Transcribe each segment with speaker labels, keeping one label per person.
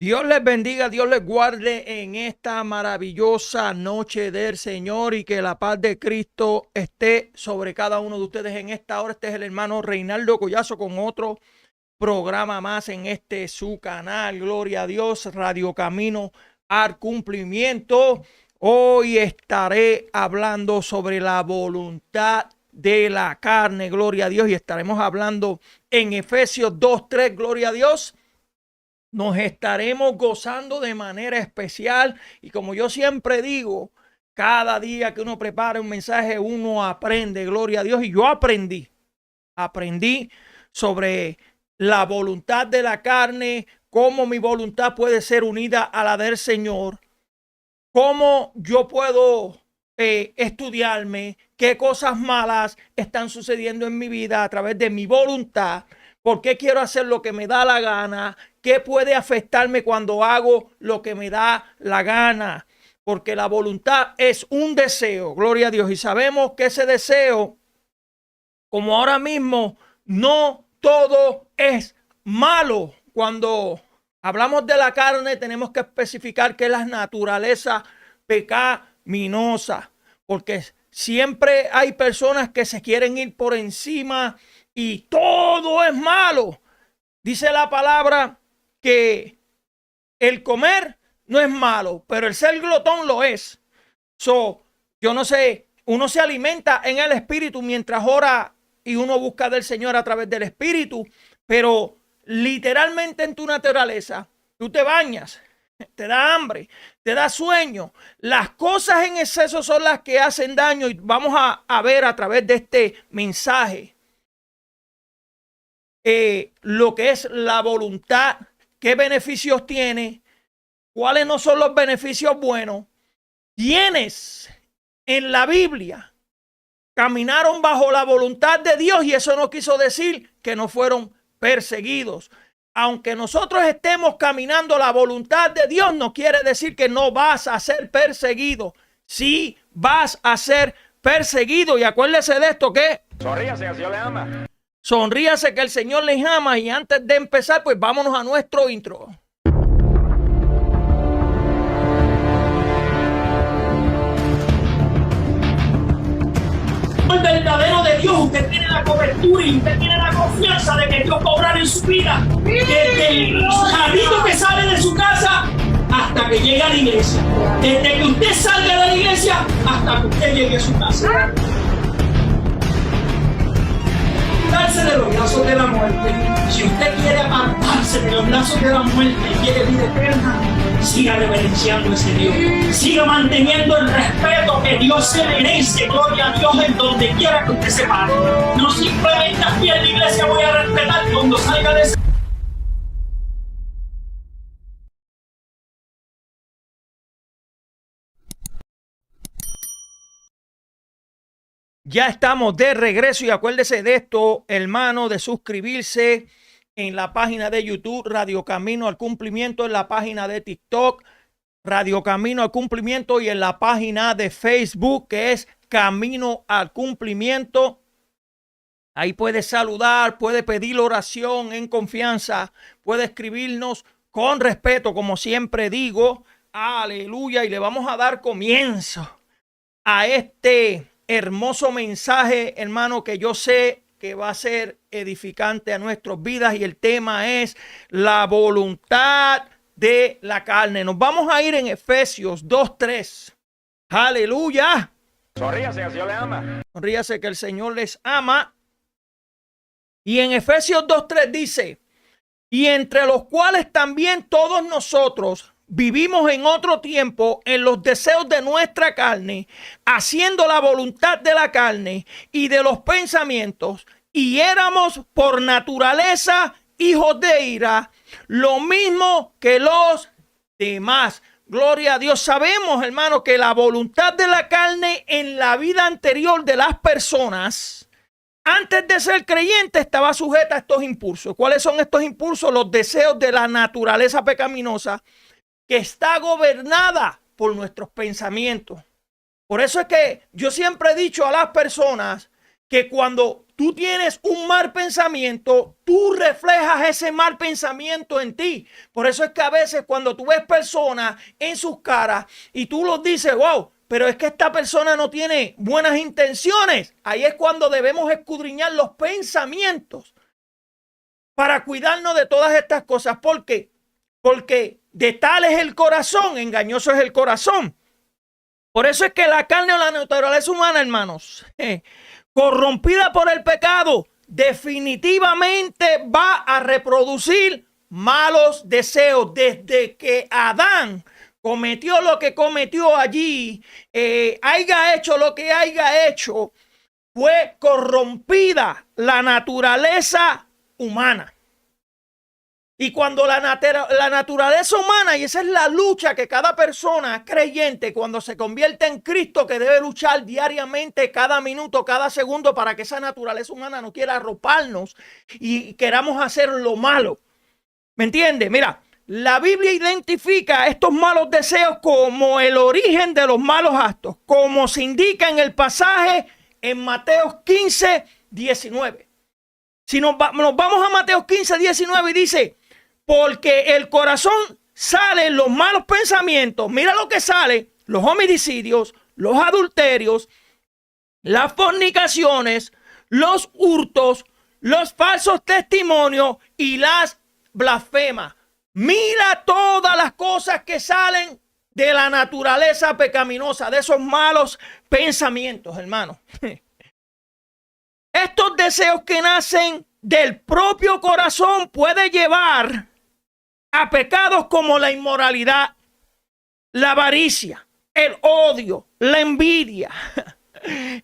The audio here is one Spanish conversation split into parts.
Speaker 1: Dios les bendiga, Dios les guarde en esta maravillosa noche del Señor y que la paz de Cristo esté sobre cada uno de ustedes en esta hora. Este es el hermano Reinaldo Collazo con otro programa más en este su canal. Gloria a Dios, Radio Camino al Cumplimiento. Hoy estaré hablando sobre la voluntad de la carne, gloria a Dios, y estaremos hablando en Efesios 2:3, gloria a Dios. Nos estaremos gozando de manera especial y como yo siempre digo, cada día que uno prepara un mensaje, uno aprende, gloria a Dios. Y yo aprendí sobre la voluntad de la carne, cómo mi voluntad puede ser unida a la del Señor, cómo yo puedo estudiarme, qué cosas malas están sucediendo en mi vida a través de mi voluntad, por qué quiero hacer lo que me da la gana, qué puede afectarme cuando hago lo que me da la gana, porque la voluntad es un deseo, gloria a Dios, y sabemos que ese deseo, como ahora mismo, no todo es malo. Cuando hablamos de la carne, tenemos que especificar qué es la naturaleza pecaminosa, porque siempre hay personas que se quieren ir por encima y todo es malo. Dice la palabra que el comer no es malo, pero el ser glotón lo es. Yo no sé, uno se alimenta en el espíritu mientras ora y uno busca del Señor a través del espíritu, pero literalmente en tu naturaleza, tú te bañas, te da hambre, te da sueño. Las cosas en exceso son las que hacen daño y vamos a ver a través de este mensaje lo que es la voluntad, qué beneficios tiene, cuáles no son los beneficios buenos. Quienes en la Biblia caminaron bajo la voluntad de Dios y eso no quiso decir que no fueron perseguidos. Aunque nosotros estemos caminando la voluntad de Dios, no quiere decir que no vas a ser perseguido. Sí vas a ser perseguido. Y acuérdese de esto que
Speaker 2: sonríase, el Señor le ama.
Speaker 1: Sonríase que el Señor les ama. Y antes de empezar, pues vámonos a nuestro intro.
Speaker 3: El verdadero de Dios, usted tiene la cobertura y usted tiene la confianza de que Dios va a obrar en su vida desde el jardito que sale de su casa hasta que llegue a la iglesia, desde que usted salga de la iglesia hasta que usted llegue a su casa. Darse de los brazos de la muerte. Si usted quiere apartarse de los brazos de la muerte y quiere vida eterna, siga reverenciando a ese Dios. Siga manteniendo el respeto que Dios se merece. Gloria a Dios en donde quiera que usted se pare. No simplemente aquí en la iglesia voy a respetar cuando salga de ese.
Speaker 1: Ya estamos de regreso y acuérdese de esto, hermano, de suscribirse en la página de YouTube Radio Camino al Cumplimiento, en la página de TikTok Radio Camino al Cumplimiento y en la página de Facebook que es Camino al Cumplimiento. Ahí puede saludar, puede pedir oración en confianza, puede escribirnos con respeto, como siempre digo. Aleluya, y le vamos a dar comienzo a este hermoso mensaje, hermano, que yo sé que va a ser edificante a nuestras vidas y el tema es la voluntad de la carne. Nos vamos a ir en Efesios 2:3. Aleluya.
Speaker 2: Sonríase, el Señor le ama.
Speaker 1: Sonríase que el Señor les ama. Y en Efesios 2:3 dice, y entre los cuales también todos nosotros vivimos en otro tiempo en los deseos de nuestra carne, haciendo la voluntad de la carne y de los pensamientos, y éramos por naturaleza hijos de ira, lo mismo que los demás. Gloria a Dios. Sabemos, hermano, que la voluntad de la carne en la vida anterior de las personas, antes de ser creyente, estaba sujeta a estos impulsos. ¿Cuáles son estos impulsos? Los deseos de la naturaleza pecaminosa, que está gobernada por nuestros pensamientos. Por eso es que yo siempre he dicho a las personas que cuando tú tienes un mal pensamiento, tú reflejas ese mal pensamiento en ti. Por eso es que a veces cuando tú ves personas en sus caras y tú los dices, wow, pero es que esta persona no tiene buenas intenciones. Ahí es cuando debemos escudriñar los pensamientos para cuidarnos de todas estas cosas. ¿Por qué? Porque de tal es el corazón, engañoso es el corazón. Por eso es que la carne o la naturaleza humana, hermanos, corrompida por el pecado, definitivamente va a reproducir malos deseos. Desde que Adán cometió lo que cometió allí, haya hecho lo que haya hecho, fue corrompida la naturaleza humana. Y cuando la naturaleza humana, y esa es la lucha que cada persona creyente cuando se convierte en Cristo, que debe luchar diariamente, cada minuto, cada segundo, para que esa naturaleza humana no quiera arroparnos y queramos hacer lo malo. ¿Me entiendes? Mira, la Biblia identifica estos malos deseos como el origen de los malos actos, como se indica en el pasaje en Mateo 15, 19. Si nos vamos a Mateo 15, 19 y dice, porque el corazón salen los malos pensamientos. Mira lo que sale: los homicidios, los adulterios, las fornicaciones, los hurtos, los falsos testimonios y las blasfemas. Mira todas las cosas que salen de la naturaleza pecaminosa, de esos malos pensamientos, hermano. Estos deseos que nacen del propio corazón pueden llevar a pecados como la inmoralidad, la avaricia, el odio, la envidia.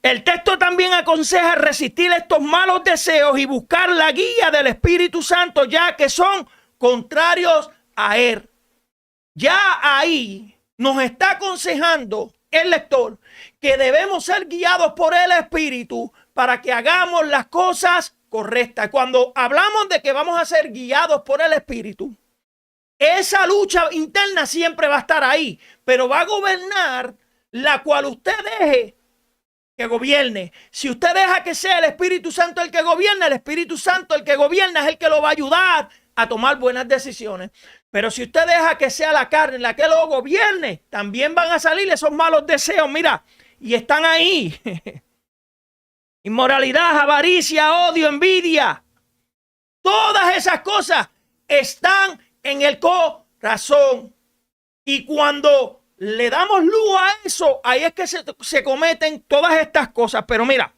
Speaker 1: El texto también aconseja resistir estos malos deseos y buscar la guía del Espíritu Santo, ya que son contrarios a él. Ya ahí nos está aconsejando el lector que debemos ser guiados por el Espíritu para que hagamos las cosas correctas. Cuando hablamos de que vamos a ser guiados por el Espíritu, esa lucha interna siempre va a estar ahí, pero va a gobernar la cual usted deje que gobierne. Si usted deja que sea el Espíritu Santo el que gobierna, el Espíritu Santo el que gobierna es el que lo va a ayudar a tomar buenas decisiones. Pero si usted deja que sea la carne la que lo gobierne, también van a salir esos malos deseos, mira, y están ahí. Inmoralidad, avaricia, odio, envidia. Todas esas cosas están en el corazón. Y cuando le damos luz a eso, ahí es que se cometen todas estas cosas. Pero mira,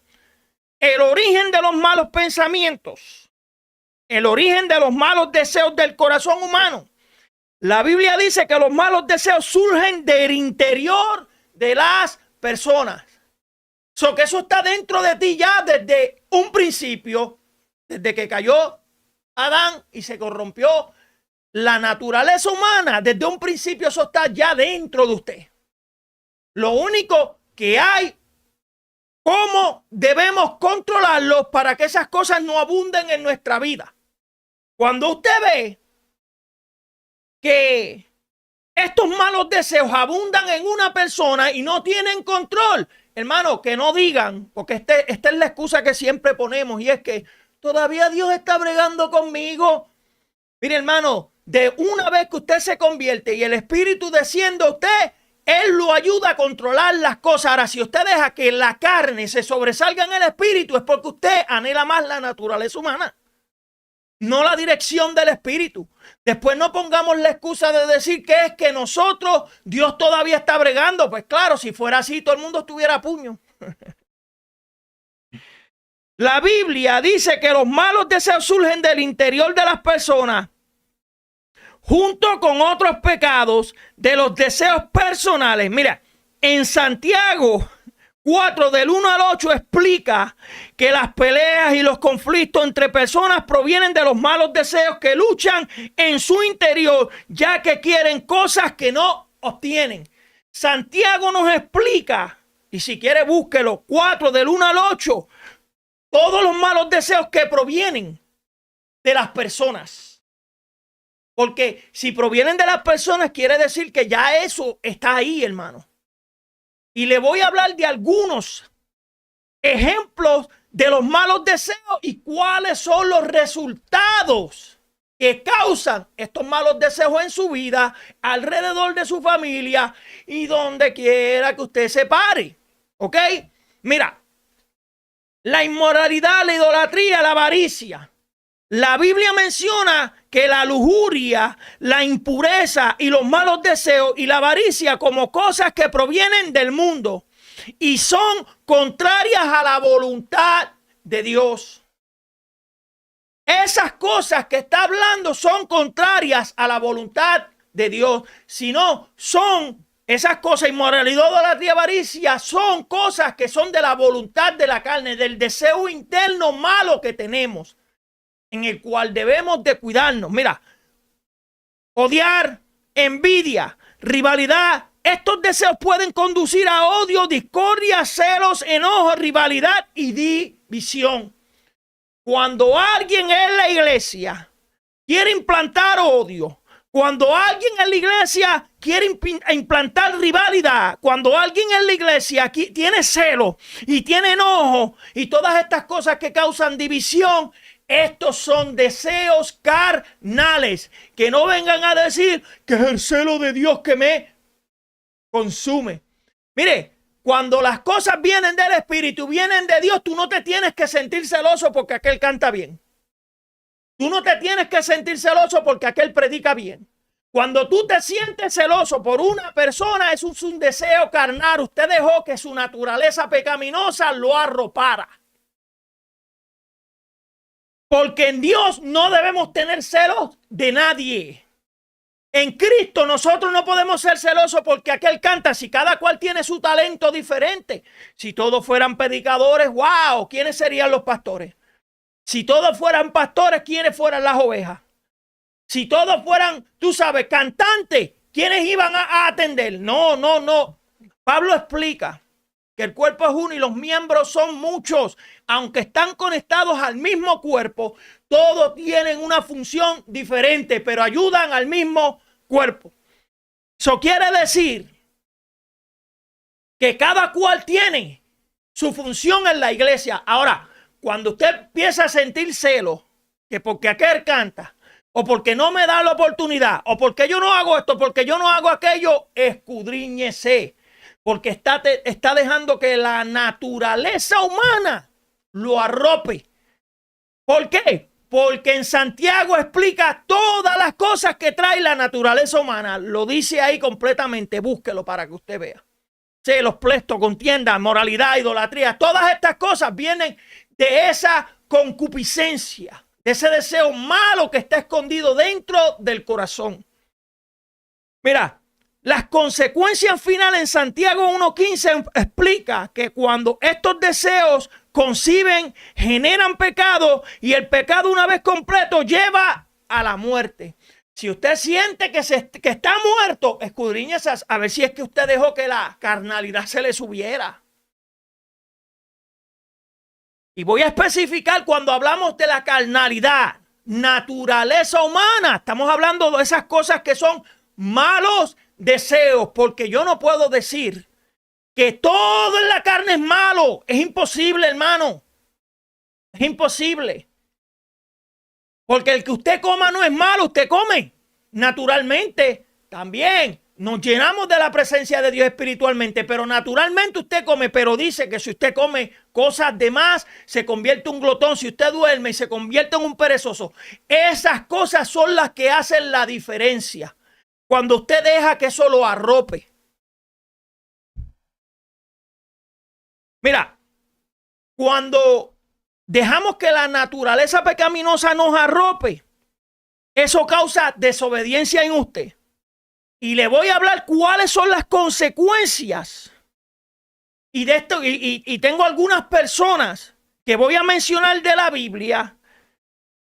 Speaker 1: el origen de los malos pensamientos, el origen de los malos deseos del corazón humano, la Biblia dice que los malos deseos surgen del interior de las personas. Que eso está dentro de ti ya desde un principio, desde que cayó Adán y se corrompió la naturaleza humana. Desde un principio eso está ya dentro de usted. Lo único que hay, cómo debemos controlarlo para que esas cosas no abunden en nuestra vida. Cuando usted ve que estos malos deseos abundan en una persona y no tienen control, hermano, que no digan, porque esta es la excusa que siempre ponemos, y es que todavía Dios está bregando conmigo. Mire, hermano, de una vez que usted se convierte y el Espíritu desciende a usted, Él lo ayuda a controlar las cosas. Ahora, si usted deja que la carne se sobresalga en el Espíritu, es porque usted anhela más la naturaleza humana, no la dirección del Espíritu. Después no pongamos la excusa de decir que es que nosotros, Dios todavía está bregando. Pues claro, si fuera así, todo el mundo estuviera a puño. La Biblia dice que los malos deseos surgen del interior de las personas, junto con otros pecados de los deseos personales. Mira, en Santiago 4 del 1 al 8 explica que las peleas y los conflictos entre personas provienen de los malos deseos que luchan en su interior, ya que quieren cosas que no obtienen. Santiago nos explica, y si quiere búsquelo, 4 del 1 al 8, todos los malos deseos que provienen de las personas. Porque si provienen de las personas, quiere decir que ya eso está ahí, hermano. Y le voy a hablar de algunos ejemplos de los malos deseos y cuáles son los resultados que causan estos malos deseos en su vida, alrededor de su familia y donde quiera que usted se pare. ¿Ok? Mira, la inmoralidad, la idolatría, la avaricia. La Biblia menciona que la lujuria, la impureza y los malos deseos y la avaricia como cosas que provienen del mundo y son contrarias a la voluntad de Dios. Esas cosas que está hablando son contrarias a la voluntad de Dios. Si no, son esas cosas, inmoralidad, idolatría, avaricia, son cosas que son de la voluntad de la carne, del deseo interno malo que tenemos, en el cual debemos de cuidarnos. Mira, odiar, envidia, rivalidad, estos deseos pueden conducir a odio, discordia, celos, enojo, rivalidad y división. Cuando alguien en la iglesia quiere implantar odio, cuando alguien en la iglesia quiere implantar rivalidad, cuando alguien en la iglesia tiene celo y tiene enojo y todas estas cosas que causan división, estos son deseos carnales. Que no vengan a decir que es el celo de Dios que me consume. Mire, cuando las cosas vienen del Espíritu, vienen de Dios, tú no te tienes que sentir celoso porque aquel canta bien. Tú no te tienes que sentir celoso porque aquel predica bien. Cuando tú te sientes celoso por una persona, eso es un deseo carnal. Usted dejó que su naturaleza pecaminosa lo arropara. Porque en Dios no debemos tener celos de nadie. En Cristo nosotros no podemos ser celosos porque aquel canta. Si cada cual tiene su talento diferente. Si todos fueran predicadores, wow, ¿quiénes serían los pastores? Si todos fueran pastores, ¿quiénes fueran las ovejas? Si todos fueran, tú sabes, cantantes, ¿quiénes iban a atender? No. Pablo explica que el cuerpo es uno y los miembros son muchos. Aunque están conectados al mismo cuerpo, todos tienen una función diferente, pero ayudan al mismo cuerpo. Eso quiere decir que cada cual tiene su función en la iglesia. Ahora, cuando usted empieza a sentir celo, que porque aquel canta, o porque no me da la oportunidad, o porque yo no hago esto, porque yo no hago aquello, escudriñese. Porque está dejando que la naturaleza humana lo arrope. ¿Por qué? Porque en Santiago explica todas las cosas que trae la naturaleza humana. Lo dice ahí completamente. Búsquelo para que usted vea. Celos, pleito, contienda, moralidad, idolatría. Todas estas cosas vienen de esa concupiscencia, de ese deseo malo que está escondido dentro del corazón. Mira, las consecuencias finales en Santiago 1:15 explica que cuando estos deseos conciben, generan pecado y el pecado una vez completo lleva a la muerte. Si usted siente que está muerto, escudriñese a ver si es que usted dejó que la carnalidad se le subiera. Y voy a especificar cuando hablamos de la carnalidad, naturaleza humana. Estamos hablando de esas cosas que son malos deseos, porque yo no puedo decir que todo en la carne es malo. Es imposible, hermano. Es imposible. Porque el que usted coma no es malo, usted come. Naturalmente, también nos llenamos de la presencia de Dios espiritualmente, pero naturalmente usted come, pero dice que si usted come cosas de más, se convierte en un glotón. Si usted duerme y se convierte en un perezoso, esas cosas son las que hacen la diferencia. Cuando usted deja que eso lo arrope. Mira, cuando dejamos que la naturaleza pecaminosa nos arrope, eso causa desobediencia en usted. Y le voy a hablar cuáles son las consecuencias. Y de esto, y tengo algunas personas que voy a mencionar de la Biblia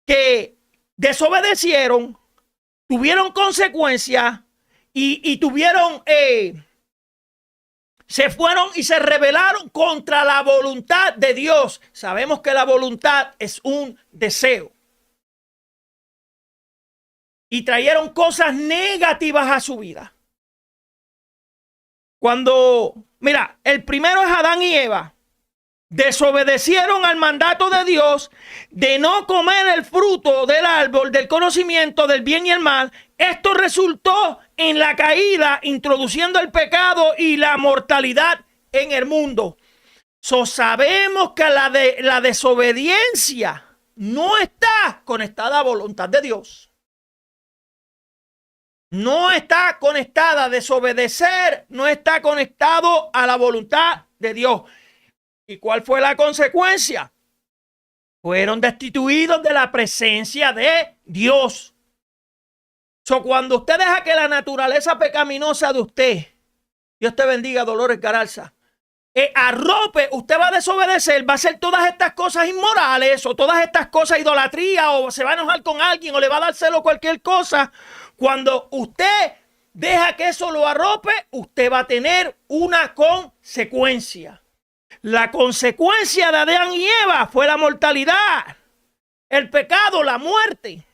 Speaker 1: que desobedecieron, tuvieron consecuencias y tuvieron, se fueron y se rebelaron contra la voluntad de Dios. Sabemos que la voluntad es un deseo. Y trajeron cosas negativas a su vida. Cuando, mira, el primero es Adán y Eva. desobedecieron al mandato de Dios de no comer el fruto del árbol del conocimiento del bien y el mal. Esto resultó en la caída, introduciendo el pecado y la mortalidad en el mundo. Sabemos que la desobediencia no está conectada a voluntad de Dios. No está conectada, desobedecer no está conectado a la voluntad de Dios. ¿Y cuál fue la consecuencia? Fueron destituidos de la presencia de Dios. Cuando usted deja que la naturaleza pecaminosa de usted, Dios te bendiga, Dolores Garalza, arrope, usted va a desobedecer, va a hacer todas estas cosas inmorales o todas estas cosas idolatría, o se va a enojar con alguien o le va a dar celo cualquier cosa. Cuando usted deja que eso lo arrope, usted va a tener una consecuencia. La consecuencia de Adán y Eva fue la mortalidad, el pecado, la muerte.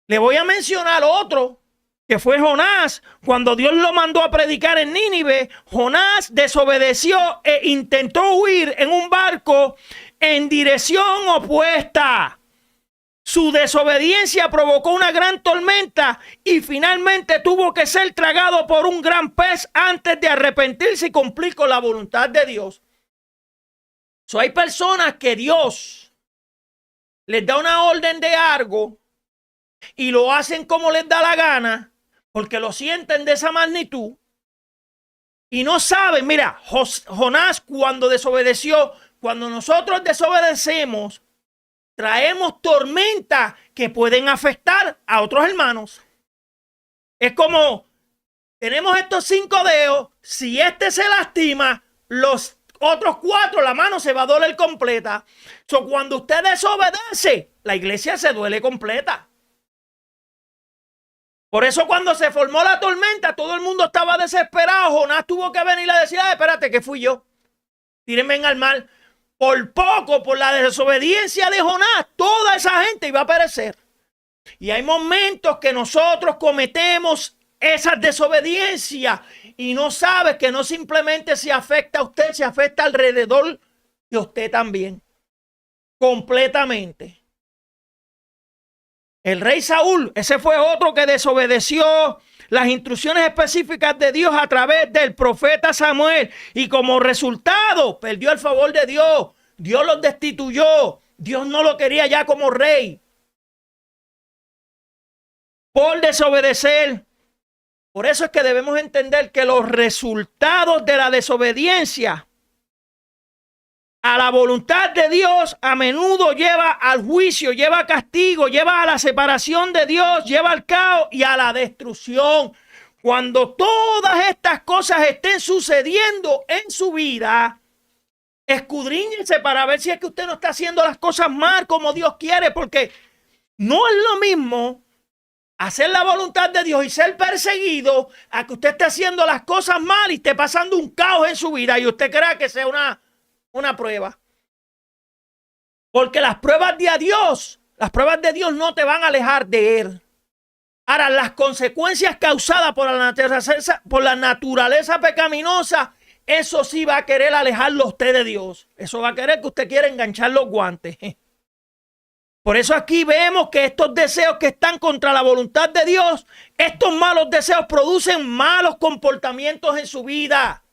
Speaker 1: Le voy a mencionar otro, que fue Jonás. Cuando Dios lo mandó a predicar en Nínive, Jonás desobedeció e intentó huir en un barco en dirección opuesta. Su desobediencia provocó una gran tormenta y finalmente tuvo que ser tragado por un gran pez antes de arrepentirse y cumplir con la voluntad de Dios. Hay personas que Dios les da una orden de algo y lo hacen como les da la gana porque lo sienten de esa magnitud y no saben. Mira, Jonás cuando desobedeció, cuando nosotros desobedecemos, traemos tormentas que pueden afectar a otros hermanos. Es como, tenemos estos 5 dedos, si este se lastima, los otros 4, la mano se va a doler completa. Cuando usted desobedece, la iglesia se duele completa. Por eso cuando se formó la tormenta, todo el mundo estaba desesperado. Jonás tuvo que venir a decir, espérate, que fui yo. Tírenme al mar. Por poco, por la desobediencia de Jonás, toda esa gente iba a perecer. Y hay momentos que nosotros cometemos esas desobediencias y no sabes que no simplemente se afecta a usted, se afecta alrededor de usted también. Completamente. El rey Saúl, ese fue otro que desobedeció las instrucciones específicas de Dios a través del profeta Samuel y como resultado perdió el favor de Dios. Dios los destituyó. Dios no lo quería ya como rey por desobedecer. Por eso es que debemos entender que los resultados de la desobediencia a la voluntad de Dios a menudo lleva al juicio, lleva a castigo, lleva a la separación de Dios, lleva al caos y a la destrucción. Cuando todas estas cosas estén sucediendo en su vida, escudriñense para ver si es que usted no está haciendo las cosas mal como Dios quiere, porque no es lo mismo hacer la voluntad de Dios y ser perseguido a que usted esté haciendo las cosas mal y esté pasando un caos en su vida y usted crea que sea una prueba. Porque las pruebas de Dios no te van a alejar de Él. Ahora, las consecuencias causadas por la naturaleza pecaminosa, eso sí va a querer alejarlo a usted de Dios. Eso va a querer que usted quiera enganchar los guantes. Por eso aquí vemos que estos deseos que están contra la voluntad de Dios, estos malos deseos producen malos comportamientos en su vida.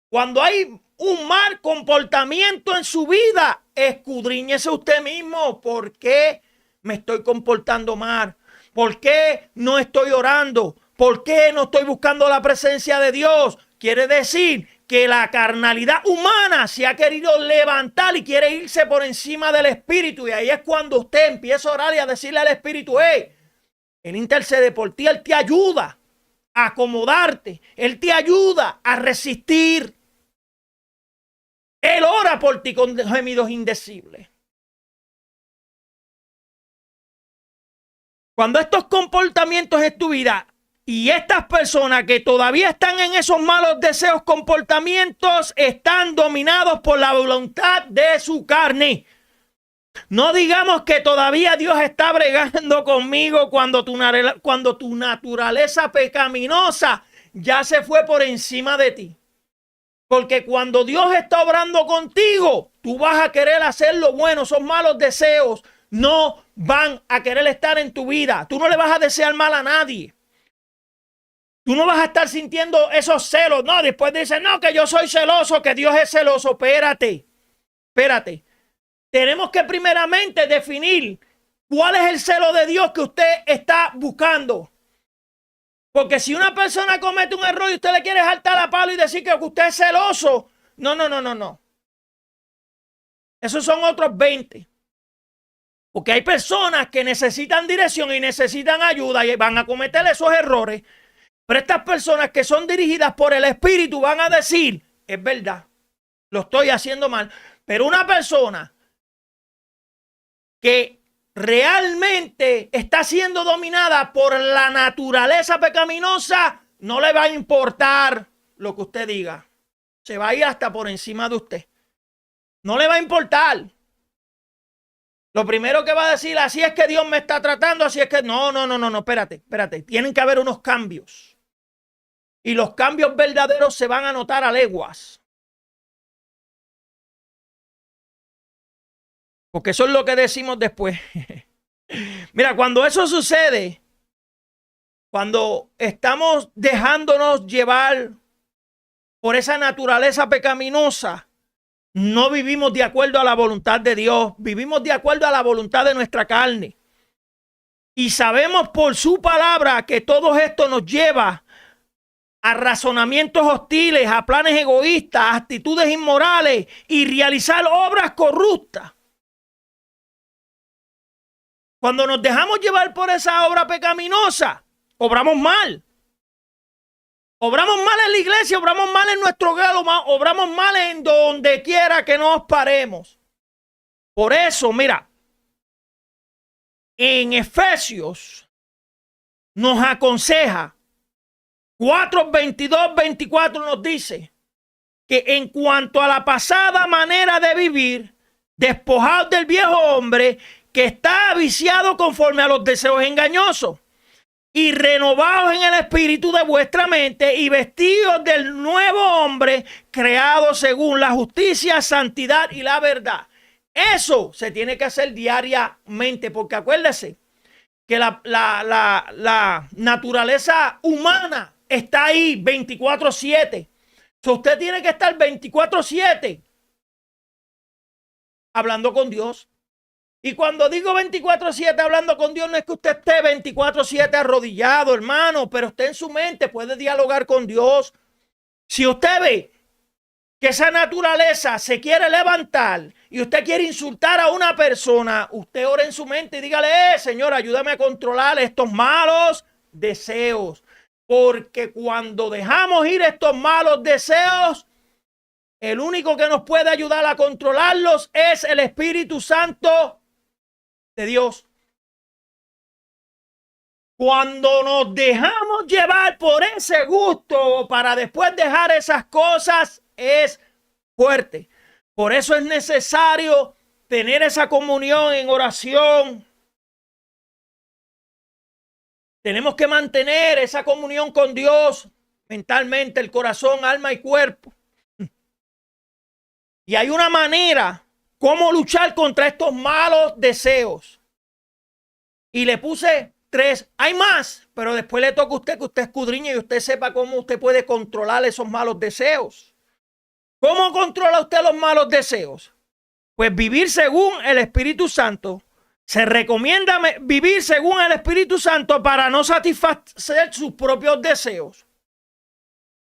Speaker 1: Cuando hay un mal comportamiento en su vida, escudriñese usted mismo. ¿Por qué me estoy comportando mal? ¿Por qué no estoy orando? ¿Por qué no estoy buscando la presencia de Dios? Quiere decir que la carnalidad humana se ha querido levantar y quiere irse por encima del Espíritu. Y ahí es cuando usted empieza a orar y a decirle al Espíritu, Él intercede por ti, Él te ayuda a acomodarte, Él te ayuda a resistir. Él ora por ti con gemidos indecibles. Cuando estos comportamientos en tu vida y estas personas que todavía están en esos malos deseos, comportamientos, están dominados por la voluntad de su carne. No digamos que todavía Dios está bregando conmigo cuando tu naturaleza pecaminosa ya se fue por encima de ti. Porque cuando Dios está obrando contigo, tú vas a querer hacer lo bueno. Esos malos deseos no van a querer estar en tu vida. Tú no le vas a desear mal a nadie. Tú no vas a estar sintiendo esos celos. No, después dicen, no, que yo soy celoso, que Dios es celoso. Espérate. Tenemos que primeramente definir cuál es el celo de Dios que usted está buscando. Porque si una persona comete un error y usted le quiere saltar a palo y decir que usted es celoso, no. Esos son otros 20. Porque hay personas que necesitan dirección y necesitan ayuda y van a cometer esos errores. Pero estas personas que son dirigidas por el Espíritu van a decir, es verdad, lo estoy haciendo mal. Pero una persona que realmente está siendo dominada por la naturaleza pecaminosa, no le va a importar lo que usted diga. Se va a ir hasta por encima de usted. No le va a importar. Lo primero que va a decir, así es que Dios me está tratando, así es que... No, espérate. Tienen que haber unos cambios. Y los cambios verdaderos se van a notar a leguas. Porque eso es lo que decimos después. Mira, cuando eso sucede, cuando estamos dejándonos llevar por esa naturaleza pecaminosa, no vivimos de acuerdo a la voluntad de Dios, vivimos de acuerdo a la voluntad de nuestra carne. Y sabemos por su palabra que todo esto nos lleva a razonamientos hostiles, a planes egoístas, a actitudes inmorales y realizar obras corruptas. Cuando nos dejamos llevar por esa obra pecaminosa, obramos mal. Obramos mal en la iglesia, obramos mal en nuestro hogar, obramos mal en donde quiera que nos paremos. Por eso, mira, en Efesios nos aconseja 4:22-24 nos dice que en cuanto a la pasada manera de vivir, despojados del viejo hombre que está viciado conforme a los deseos engañosos y renovados en el espíritu de vuestra mente y vestidos del nuevo hombre creado según la justicia, santidad y la verdad. Eso se tiene que hacer diariamente porque acuérdese que la naturaleza humana está ahí 24/7. Usted tiene que estar 24/7 hablando con Dios. Y cuando digo 24/7 hablando con Dios, no es que usted esté 24/7 arrodillado, hermano, pero usted en su mente puede dialogar con Dios. Si usted ve que esa naturaleza se quiere levantar y usted quiere insultar a una persona, usted ora en su mente y dígale, Señor, ayúdame a controlar estos malos deseos. Porque cuando dejamos ir estos malos deseos, el único que nos puede ayudar a controlarlos es el Espíritu Santo de Dios. Cuando nos dejamos llevar por ese gusto para después dejar esas cosas, es fuerte. Por eso es necesario tener esa comunión en oración. Tenemos que mantener esa comunión con Dios mentalmente, el corazón, alma y cuerpo. Y hay una manera cómo luchar contra estos malos deseos. Y le puse 3. Hay más, pero después le toca a usted que usted escudriñe y usted sepa cómo usted puede controlar esos malos deseos. ¿Cómo controla usted los malos deseos? Pues vivir según el Espíritu Santo. Se recomienda vivir según el Espíritu Santo para no satisfacer sus propios deseos.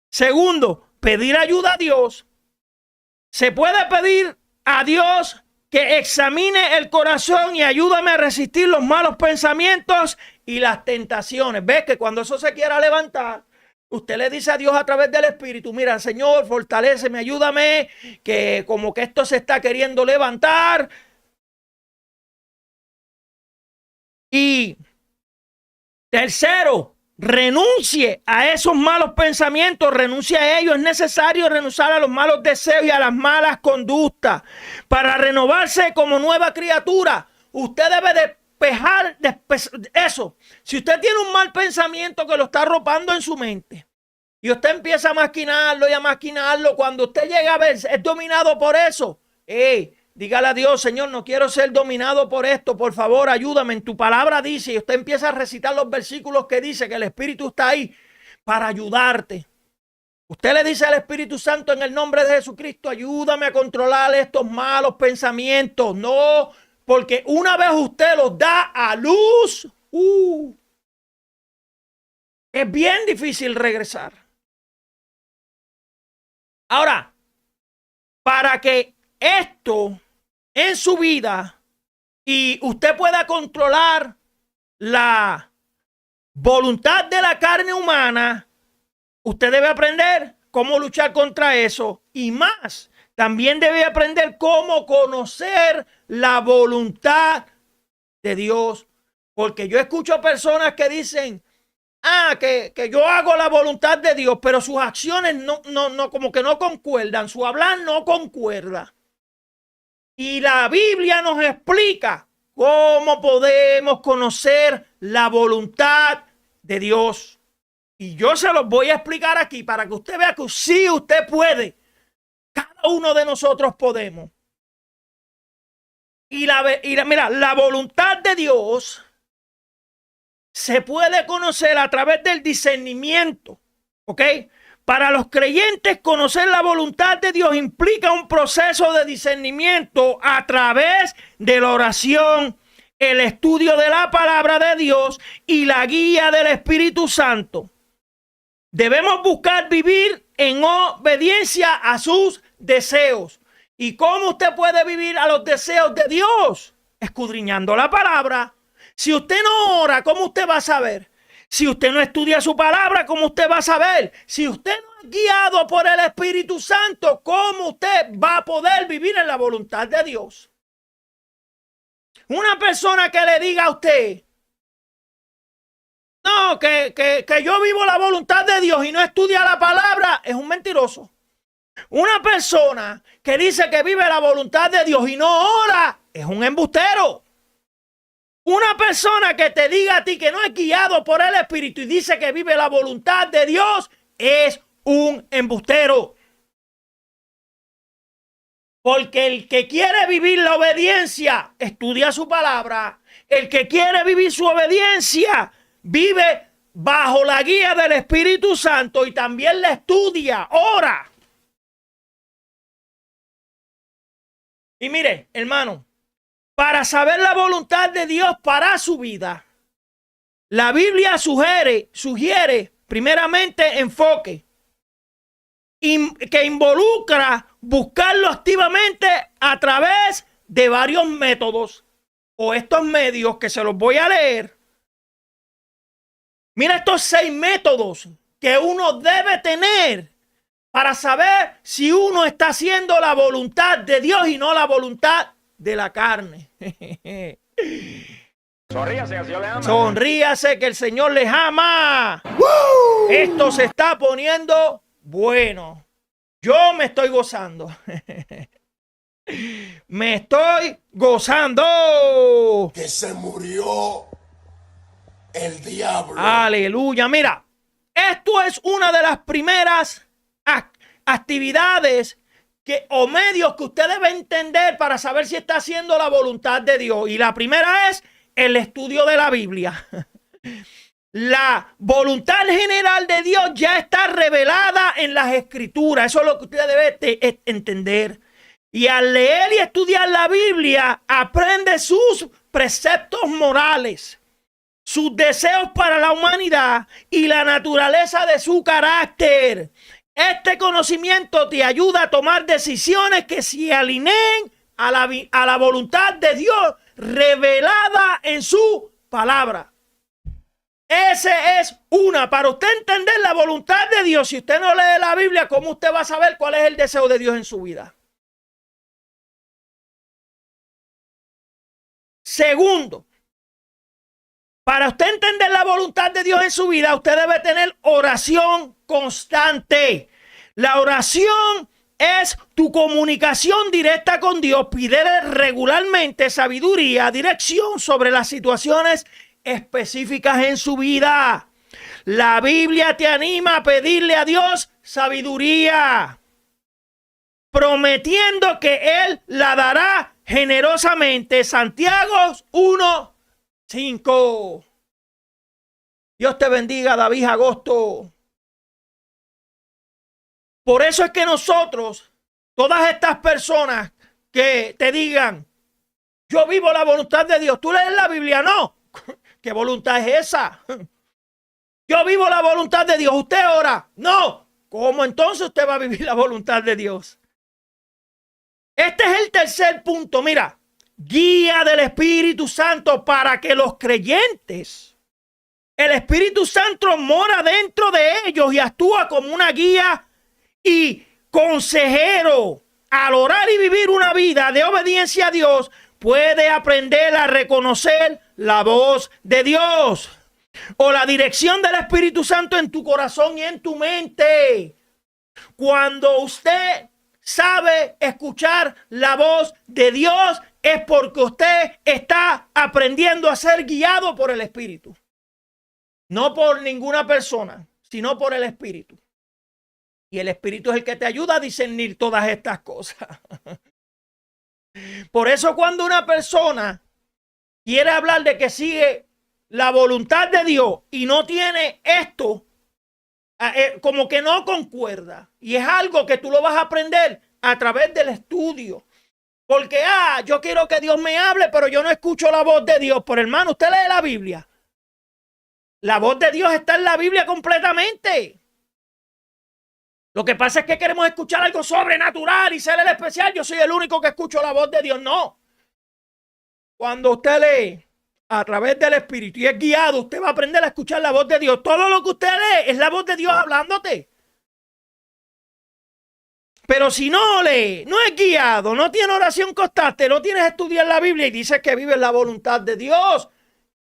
Speaker 1: Segundo, pedir ayuda a Dios. Se puede pedir a Dios que examine el corazón y ayúdame a resistir los malos pensamientos y las tentaciones. ¿Ves que cuando eso se quiera levantar, usted le dice a Dios a través del Espíritu, mira, Señor, fortaléceme, ayúdame, que como que esto se está queriendo levantar. Y tercero, renuncie a esos malos pensamientos, renuncie a ellos. Es necesario renunciar a los malos deseos y a las malas conductas para renovarse como nueva criatura. Usted debe despejar eso. Si usted tiene un mal pensamiento que lo está arropando en su mente, Y usted empieza a maquinarlo y a maquinarlo. Cuando usted llega a ver, es dominado por eso. Dígale a Dios, Señor, no quiero ser dominado por esto. Por favor, ayúdame. En tu palabra dice, y usted empieza a recitar los versículos que dice que el Espíritu está ahí para ayudarte. Usted le dice al Espíritu Santo en el nombre de Jesucristo, ayúdame a controlar estos malos pensamientos. No, porque una vez usted los da a luz, es bien difícil regresar. Ahora, para que esto en su vida y usted pueda controlar la voluntad de la carne humana, usted debe aprender cómo luchar contra eso y más. También debe aprender cómo conocer la voluntad de Dios. Porque yo escucho personas que dicen, que yo hago la voluntad de Dios, pero sus acciones no, como que no concuerdan, su hablar no concuerda. Y la Biblia nos explica cómo podemos conocer la voluntad de Dios. Y yo se los voy a explicar aquí para que usted vea que sí usted puede. Cada uno de nosotros podemos. Mira, la voluntad de Dios se puede conocer a través del discernimiento, ¿ok? Para los creyentes, conocer la voluntad de Dios implica un proceso de discernimiento a través de la oración, el estudio de la palabra de Dios y la guía del Espíritu Santo. Debemos buscar vivir en obediencia a sus deseos. ¿Y cómo usted puede vivir a los deseos de Dios? Escudriñando la palabra. Si usted no ora, ¿cómo usted va a saber? Si usted no estudia su palabra, ¿cómo usted va a saber? Si usted no es guiado por el Espíritu Santo, ¿cómo usted va a poder vivir en la voluntad de Dios? Una persona que le diga a usted, no, que yo vivo la voluntad de Dios y no estudia la palabra, es un mentiroso. Una persona que dice que vive la voluntad de Dios y no ora, es un embustero. Una persona que te diga a ti que no es guiado por el Espíritu y dice que vive la voluntad de Dios, es un embustero. Porque el que quiere vivir la obediencia, estudia su palabra. El que quiere vivir su obediencia, vive bajo la guía del Espíritu Santo y también la estudia, ora. Y mire, hermano, para saber la voluntad de Dios para su vida, la Biblia sugiere primeramente enfoque que involucra buscarlo activamente a través de varios métodos o estos medios que se los voy a leer. Mira estos 6 métodos que uno debe tener para saber si uno está haciendo la voluntad de Dios y no la voluntad de la carne.
Speaker 2: Sonríase, que el Señor le ama.
Speaker 1: Sonríase, que el Señor les ama. Esto se está poniendo bueno. Yo me estoy gozando. Me estoy gozando.
Speaker 4: Que se murió el diablo.
Speaker 1: Aleluya. Mira, esto es una de las primeras actividades o medios que usted debe entender para saber si está haciendo la voluntad de Dios. Y la primera es el estudio de la Biblia. La voluntad general de Dios ya está revelada en las Escrituras. Eso es lo que usted debe entender. Y al leer y estudiar la Biblia, aprende sus preceptos morales, sus deseos para la humanidad y la naturaleza de su carácter. Este conocimiento te ayuda a tomar decisiones que se alineen a la voluntad de Dios revelada en su palabra. Ese es para usted entender la voluntad de Dios. Si usted no lee la Biblia, ¿cómo usted va a saber cuál es el deseo de Dios en su vida? Segundo, para usted entender la voluntad de Dios en su vida, usted debe tener oración constante. La oración es tu comunicación directa con Dios. Pídele regularmente sabiduría, dirección sobre las situaciones específicas en su vida. La Biblia te anima a pedirle a Dios sabiduría, prometiendo que Él la dará generosamente. Santiago 1:5. Dios te bendiga, David Agosto. Por eso es que nosotros, todas estas personas que te digan, yo vivo la voluntad de Dios, ¿tú lees la Biblia? No. ¿Qué voluntad es esa? Yo vivo la voluntad de Dios, ¿usted ora? No. ¿Cómo entonces usted va a vivir la voluntad de Dios? Este es el tercer punto. Mira, guía del Espíritu Santo para que los creyentes, el Espíritu Santo mora dentro de ellos y actúa como una guía y consejero. Al orar y vivir una vida de obediencia a Dios, puede aprender a reconocer la voz de Dios o la dirección del Espíritu Santo en tu corazón y en tu mente. Cuando usted sabe escuchar la voz de Dios, es porque usted está aprendiendo a ser guiado por el Espíritu. No por ninguna persona, sino por el Espíritu. Y el Espíritu es el que te ayuda a discernir todas estas cosas. Por eso cuando una persona quiere hablar de que sigue la voluntad de Dios y no tiene esto, como que no concuerda. Y es algo que tú lo vas a aprender a través del estudio. Porque, yo quiero que Dios me hable, pero yo no escucho la voz de Dios. Pero hermano, usted lee la Biblia. La voz de Dios está en la Biblia completamente. Lo que pasa es que queremos escuchar algo sobrenatural y ser el especial. Yo soy el único que escucho la voz de Dios. No. Cuando usted lee a través del Espíritu y es guiado, usted va a aprender a escuchar la voz de Dios. Todo lo que usted lee es la voz de Dios hablándote. Pero si no lee, no es guiado, no tiene oración constante, no tienes estudiar la Biblia y dices que vive la voluntad de Dios,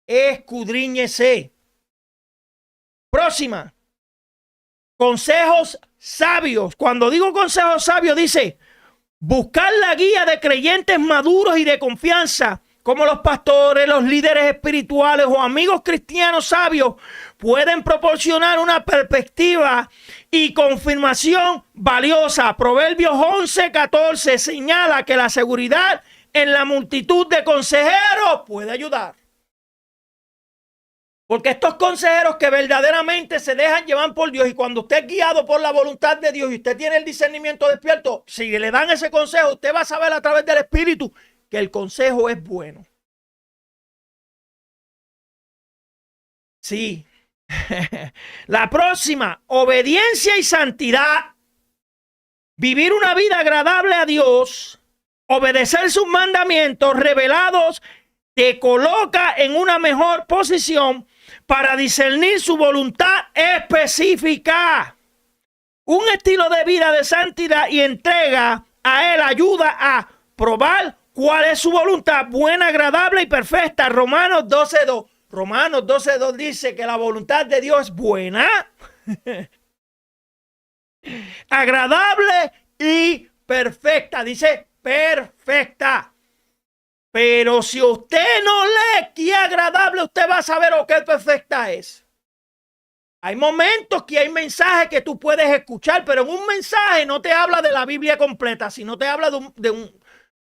Speaker 1: escudriñese. Próxima. Consejos sabios. Cuando digo consejos sabios, dice buscar la guía de creyentes maduros y de confianza, como los pastores, los líderes espirituales o amigos cristianos sabios, pueden proporcionar una perspectiva y confirmación valiosa. Proverbios 11:14 señala que la seguridad en la multitud de consejeros puede ayudar. Porque estos consejeros que verdaderamente se dejan llevar por Dios, y cuando usted es guiado por la voluntad de Dios y usted tiene el discernimiento despierto, si le dan ese consejo, usted va a saber a través del Espíritu que el consejo es bueno. Sí. La próxima, obediencia y santidad. Vivir una vida agradable a Dios, obedecer sus mandamientos revelados, te coloca en una mejor posición para discernir su voluntad específica. Un estilo de vida de santidad y entrega a Él ayuda a probar cuál es su voluntad buena, agradable y perfecta. Romanos 12:2. Romanos 12:2 dice que la voluntad de Dios es buena, agradable y perfecta. Dice perfecta. Pero si usted no lee qué agradable, usted va a saber o qué perfecta es. Hay momentos que hay mensajes que tú puedes escuchar, pero en un mensaje no te habla de la Biblia completa, sino te habla de un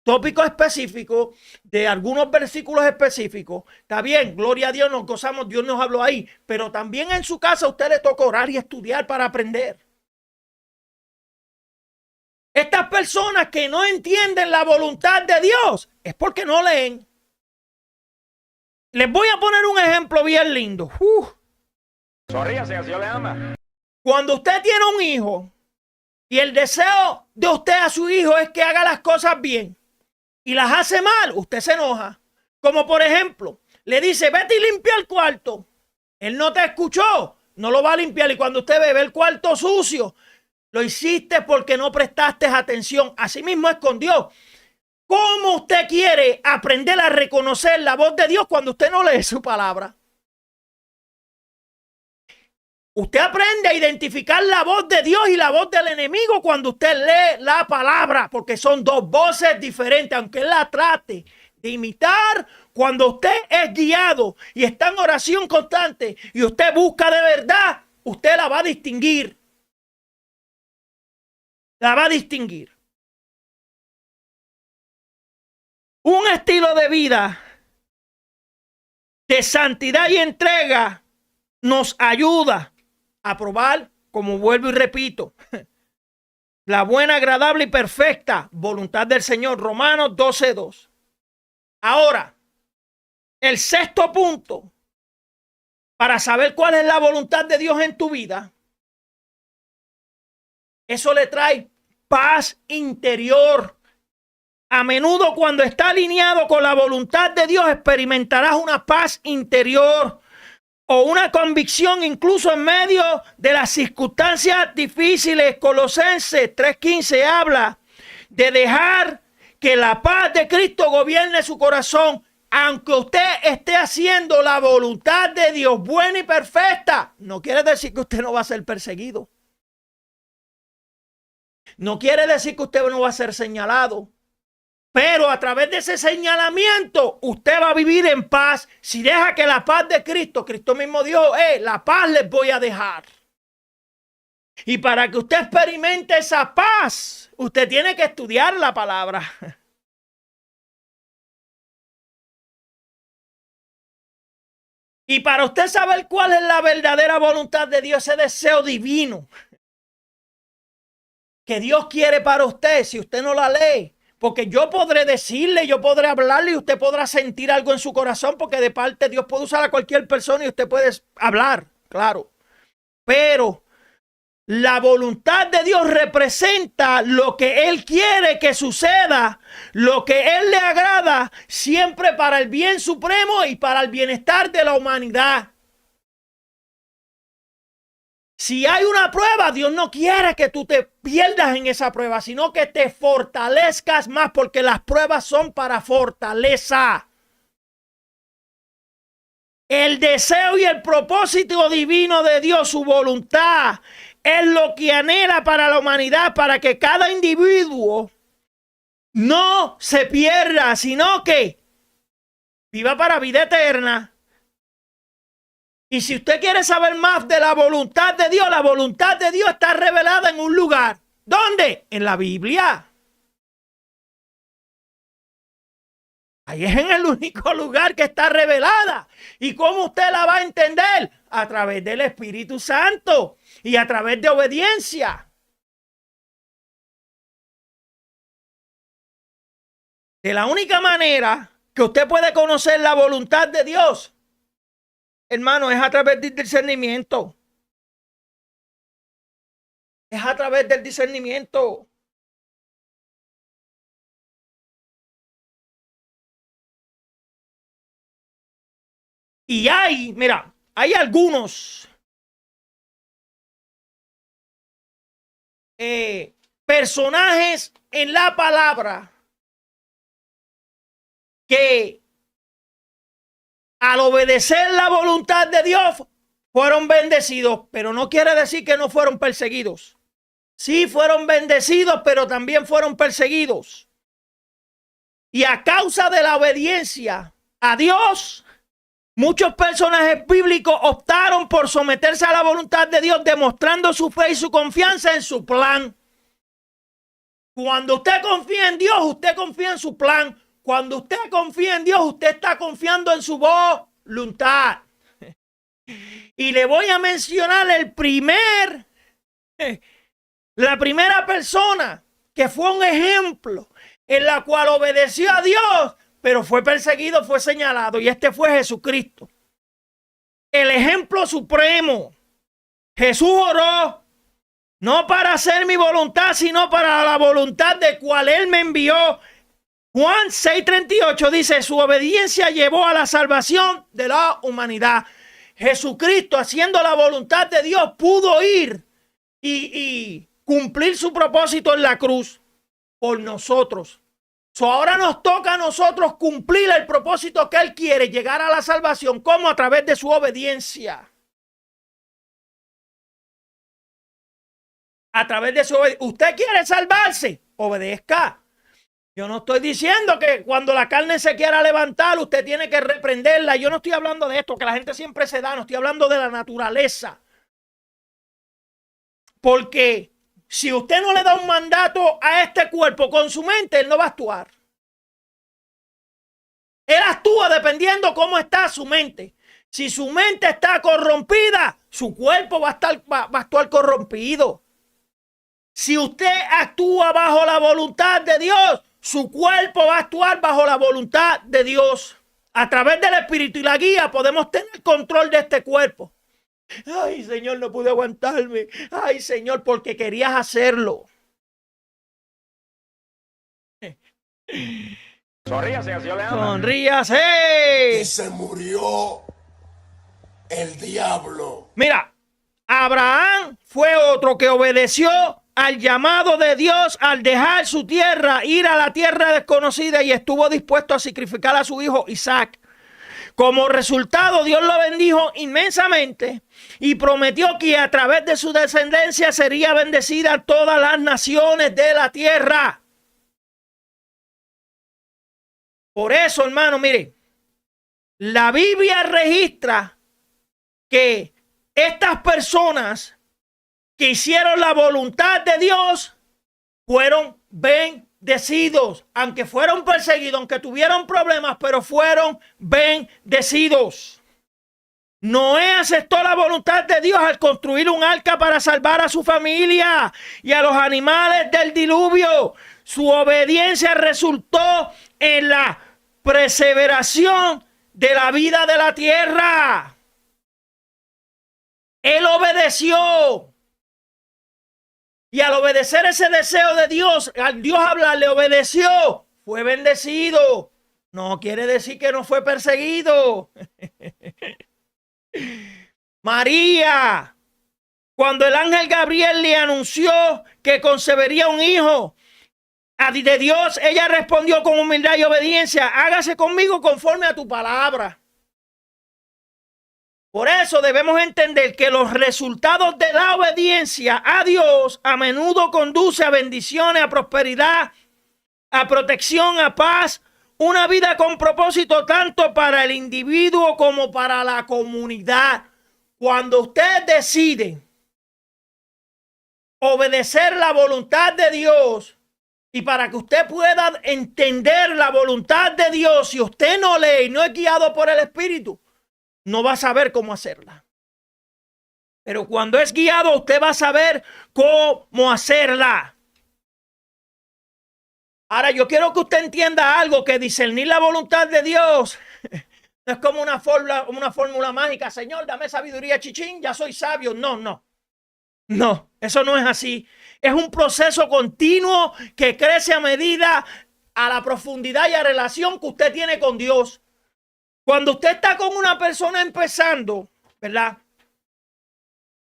Speaker 1: tópico específico, de algunos versículos específicos. Está bien, gloria a Dios, nos gozamos, Dios nos habló ahí, pero también en su casa a usted le toca orar y estudiar para aprender. Estas personas que no entienden la voluntad de Dios es porque no leen. Les voy a poner un ejemplo bien lindo.
Speaker 2: Sonríase, que Dios le ama.
Speaker 1: Cuando usted tiene un hijo y el deseo de usted a su hijo es que haga las cosas bien y las hace mal, usted se enoja. Como por ejemplo, le dice, vete y limpia el cuarto. Él no te escuchó, no lo va a limpiar. Y cuando usted ve el cuarto sucio, lo hiciste porque no prestaste atención. Así mismo es con Dios. ¿Cómo usted quiere aprender a reconocer la voz de Dios cuando usted no lee su palabra? Usted aprende a identificar la voz de Dios y la voz del enemigo cuando usted lee la palabra, porque son dos voces diferentes. Aunque él la trate de imitar, cuando usted es guiado y está en oración constante y usted busca de verdad, usted la va a distinguir. La va a distinguir. Un estilo de vida de santidad y entrega nos ayuda a probar, como vuelvo y repito, la buena, agradable y perfecta voluntad del Señor. Romanos 12:2. Ahora, el sexto punto para saber cuál es la voluntad de Dios en tu vida, eso le trae paz interior. A menudo, cuando está alineado con la voluntad de Dios, experimentarás una paz interior o una convicción incluso en medio de las circunstancias difíciles. Colosenses 3:15 habla de dejar que la paz de Cristo gobierne su corazón. Aunque usted esté haciendo la voluntad de Dios buena y perfecta, no quiere decir que usted no va a ser perseguido. No quiere decir que usted no va a ser señalado. Pero a través de ese señalamiento, usted va a vivir en paz. Si deja que la paz de Cristo, Cristo mismo dijo, la paz les voy a dejar. Y para que usted experimente esa paz, usted tiene que estudiar la palabra. Y para usted saber cuál es la verdadera voluntad de Dios, ese deseo divino que Dios quiere para usted, si usted no la lee, porque yo podré decirle, yo podré hablarle y usted podrá sentir algo en su corazón, porque de parte de Dios puede usar a cualquier persona y usted puede hablar, claro. Pero la voluntad de Dios representa lo que Él quiere que suceda, lo que Él le agrada, siempre para el bien supremo y para el bienestar de la humanidad. Si hay una prueba, Dios no quiere que tú te pierdas en esa prueba, sino que te fortalezcas más, porque las pruebas son para fortaleza. El deseo y el propósito divino de Dios, su voluntad, es lo que anhela para la humanidad, para que cada individuo no se pierda, sino que viva para vida eterna. Y si usted quiere saber más de la voluntad de Dios, la voluntad de Dios está revelada en un lugar. ¿Dónde? En la Biblia. Ahí es en el único lugar que está revelada. ¿Y cómo usted la va a entender? A través del Espíritu Santo y a través de obediencia. De la única manera que usted puede conocer la voluntad de Dios, hermano, es a través del discernimiento. Es a través del discernimiento. Y hay algunos personajes en la palabra que al obedecer la voluntad de Dios fueron bendecidos, pero no quiere decir que no fueron perseguidos. Sí fueron bendecidos, pero también fueron perseguidos. Y a causa de la obediencia a Dios, muchos personajes bíblicos optaron por someterse a la voluntad de Dios, demostrando su fe y su confianza en su plan. Cuando usted confía en Dios, usted confía en su plan. Cuando usted confía en Dios, usted está confiando en su voluntad. Y le voy a mencionar la primera persona que fue un ejemplo en la cual obedeció a Dios, pero fue perseguido, fue señalado. Y este fue Jesucristo. El ejemplo supremo. Jesús oró no para hacer mi voluntad, sino para la voluntad de cual Él me envió. Juan 6:38 dice, su obediencia llevó a la salvación de la humanidad. Jesucristo, haciendo la voluntad de Dios, pudo ir y cumplir su propósito en la cruz por nosotros. Ahora nos toca a nosotros cumplir el propósito que Él quiere, llegar a la salvación, como a través de su obediencia. A través de su obediencia. ¿Usted quiere salvarse? Obedezca. Yo no estoy diciendo que cuando la carne se quiera levantar, usted tiene que reprenderla. Yo no estoy hablando de esto, que la gente siempre se da. No estoy hablando de la naturaleza. Porque si usted no le da un mandato a este cuerpo con su mente, él no va a actuar. Él actúa dependiendo cómo está su mente. Si su mente está corrompida, su cuerpo va a actuar corrompido. Si usted actúa bajo la voluntad de Dios, su cuerpo va a actuar bajo la voluntad de Dios. A través del Espíritu y la guía podemos tener control de este cuerpo. Ay, Señor, no pude aguantarme. Ay, Señor, porque querías hacerlo.
Speaker 2: Sonríase, que Dios le ama.
Speaker 1: Sonríase.
Speaker 4: Que se murió el diablo.
Speaker 1: Mira, Abraham fue otro que obedeció al llamado de Dios al dejar su tierra, ir a la tierra desconocida y estuvo dispuesto a sacrificar a su hijo Isaac. Como resultado, Dios lo bendijo inmensamente y prometió que a través de su descendencia sería bendecida todas las naciones de la tierra. Por eso, hermano, mire, la Biblia registra que estas personas que hicieron la voluntad de Dios fueron bendecidos, aunque fueron perseguidos, aunque tuvieron problemas, pero fueron bendecidos. Noé aceptó la voluntad de Dios al construir un arca para salvar a su familia y a los animales del diluvio. Su obediencia resultó en la perseveración de la vida de la tierra. Él obedeció. Y al obedecer ese deseo de Dios, al Dios hablarle, obedeció, fue bendecido. No quiere decir que no fue perseguido. María, cuando el ángel Gabriel le anunció que concebería un hijo de Dios, ella respondió con humildad y obediencia: hágase conmigo conforme a tu palabra. Por eso debemos entender que los resultados de la obediencia a Dios a menudo conduce a bendiciones, a prosperidad, a protección, a paz, una vida con propósito tanto para el individuo como para la comunidad. Cuando usted decide obedecer la voluntad de Dios, y para que usted pueda entender la voluntad de Dios, si usted no lee y no es guiado por el Espíritu, no va a saber cómo hacerla. Pero cuando es guiado, usted va a saber cómo hacerla. Ahora, yo quiero que usted entienda algo, que discernir la voluntad de Dios no es como una fórmula mágica. Señor, dame sabiduría, chichín, ya soy sabio. No, eso no es así. Es un proceso continuo que crece a medida a la profundidad y a relación que usted tiene con Dios. Cuando usted está con una persona empezando, ¿verdad?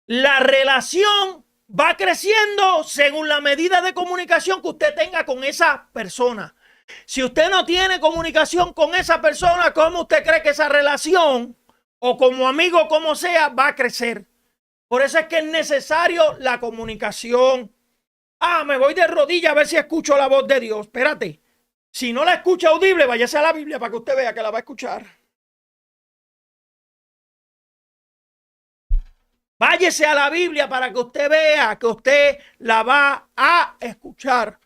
Speaker 1: La relación va creciendo según la medida de comunicación que usted tenga con esa persona. Si usted no tiene comunicación con esa persona, ¿cómo usted cree que esa relación, o como amigo, como sea, va a crecer? Por eso es que es necesario la comunicación. Me voy de rodillas a ver si escucho la voz de Dios. Espérate. Si no la escucha audible, váyase a la Biblia para que usted vea que la va a escuchar. Váyase a la Biblia para que usted vea que usted la va a escuchar.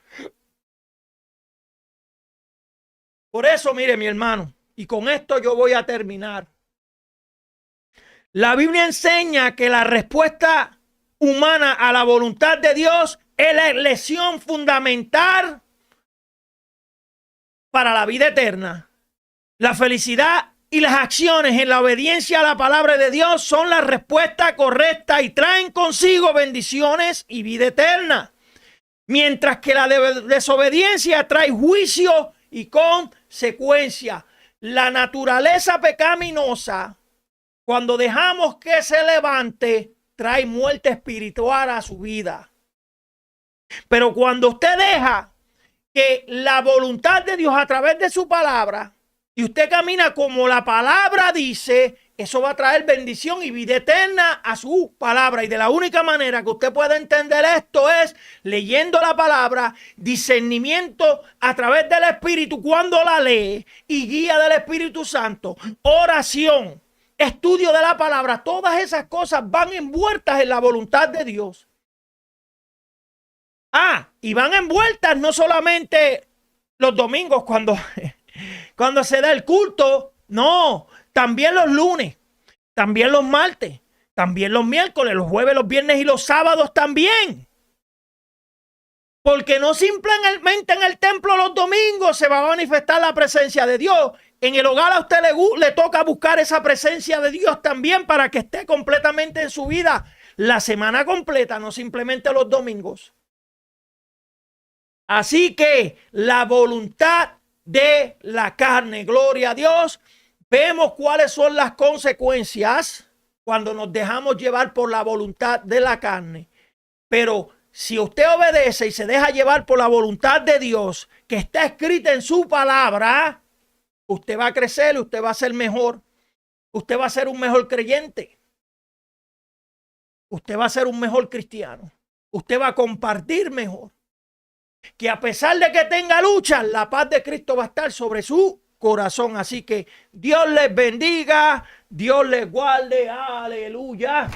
Speaker 1: Por eso, mire, mi hermano, y con esto yo voy a terminar. La Biblia enseña que la respuesta humana a la voluntad de Dios es la elección fundamental para la vida eterna. La felicidad y las acciones en la obediencia a la palabra de Dios son la respuesta correcta y traen consigo bendiciones y vida eterna. Mientras que la desobediencia trae juicio y consecuencia. La naturaleza pecaminosa, cuando dejamos que se levante, trae muerte espiritual a su vida. Pero cuando usted deja que la voluntad de Dios a través de su palabra, y usted camina como la palabra dice, eso va a traer bendición y vida eterna a su palabra. Y de la única manera que usted puede entender esto es leyendo la palabra, discernimiento a través del Espíritu cuando la lee y guía del Espíritu Santo, oración, estudio de la palabra. Todas esas cosas van envueltas en la voluntad de Dios. Y van envueltas no solamente los domingos cuando se da el culto, no, también los lunes, también los martes, también los miércoles, los jueves, los viernes y los sábados también. Porque no simplemente en el templo los domingos se va a manifestar la presencia de Dios. En el hogar a usted le toca buscar esa presencia de Dios también para que esté completamente en su vida la semana completa, no simplemente los domingos. Así que la voluntad de la carne, gloria a Dios, vemos cuáles son las consecuencias cuando nos dejamos llevar por la voluntad de la carne. Pero si usted obedece y se deja llevar por la voluntad de Dios, que está escrita en su palabra, usted va a crecer, usted va a ser mejor, usted va a ser un mejor creyente, usted va a ser un mejor cristiano, usted va a compartir mejor. Que a pesar de que tenga lucha, la paz de Cristo va a estar sobre su corazón. Así que Dios les bendiga, Dios les guarde, aleluya.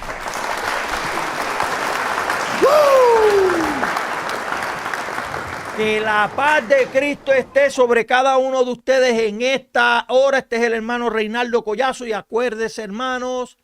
Speaker 1: Que la paz de Cristo esté sobre cada uno de ustedes en esta hora. Este es el hermano Reinaldo Collazo y acuérdese, hermanos,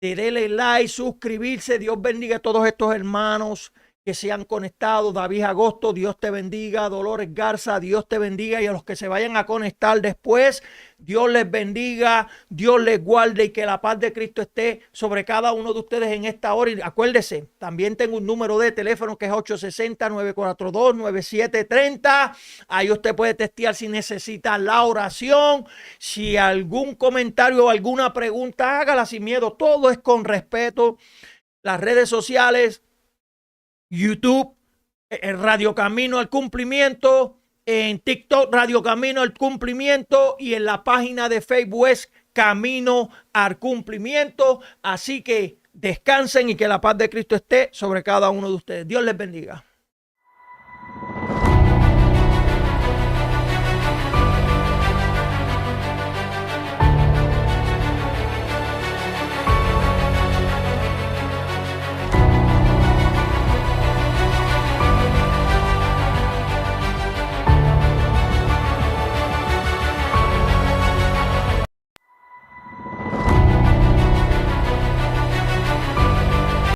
Speaker 1: de darle like, suscribirse. Dios bendiga a todos estos hermanos que se han conectado. David Agosto, Dios te bendiga. Dolores Garza, Dios te bendiga. Y a los que se vayan a conectar después, Dios les bendiga, Dios les guarde y que la paz de Cristo esté sobre cada uno de ustedes en esta hora. Y acuérdese, también tengo un número de teléfono que es 860-942-9730. Ahí usted puede testear si necesita la oración. Si algún comentario o alguna pregunta, hágala sin miedo. Todo es con respeto. Las redes sociales, YouTube, Radio Camino al Cumplimiento, en TikTok, Radio Camino al Cumplimiento, y en la página de Facebook es Camino al Cumplimiento. Así que descansen y que la paz de Cristo esté sobre cada uno de ustedes. Dios les bendiga.